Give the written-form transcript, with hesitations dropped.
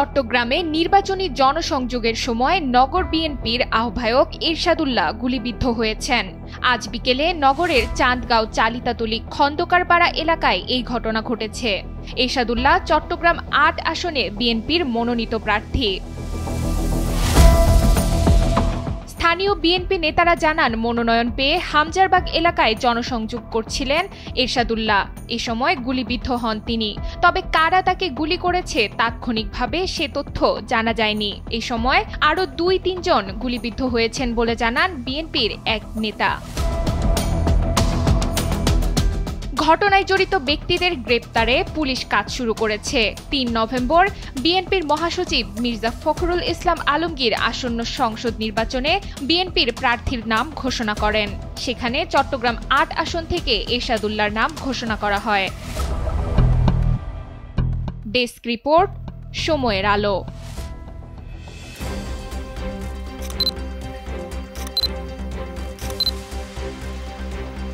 চট্টগ্রামে নির্বাচনী জনসংযোগের সময় নগর বিএনপির আহ্বায়ক এরশাদুল্লাহ গুলিবিদ্ধ হয়েছেন। আজ বিকেলে নগরের চাঁদগাঁও চালিতাতলী খন্দকারপাড়া এলাকায় এই ঘটনা ঘটেছে। এরশাদুল্লাহ চট্টগ্রাম ৮ আসনে বিএনপির মনোনীত প্রার্থী। স্থানীয় বিএনপি নেতারা জানান, মনোনয়ন পেয়ে হামজারবাগ এলাকায় জনসংযোগ করছিলেন এরশাদুল্লাহ। এ সময় গুলিবিদ্ধ হন তিনি। তবে কারা তাকে গুলি করেছে তাৎক্ষণিকভাবে সে তথ্য জানা যায়নি। এ সময় আরও ২-৩ জন গুলিবিদ্ধ হয়েছেন বলে জানান বিএনপির এক নেতা। ঘটনায় জড়িত ব্যক্তিদের গ্রেপ্তারে পুলিশ কাজ শুরু করেছে। ৩ নভেম্বর বিএনপির মহাসচিব মির্জা ফখরুল ইসলাম আলমগীর আসন্ন সংসদ নির্বাচনে বিএনপির প্রার্থীর নাম ঘোষণা করেন। সেখানে চট্টগ্রাম ৮ আসন থেকে এরশাদুল্লাহর নাম ঘোষণা করা হয়। ডেস্ক রিপোর্ট, সময়ের আলো।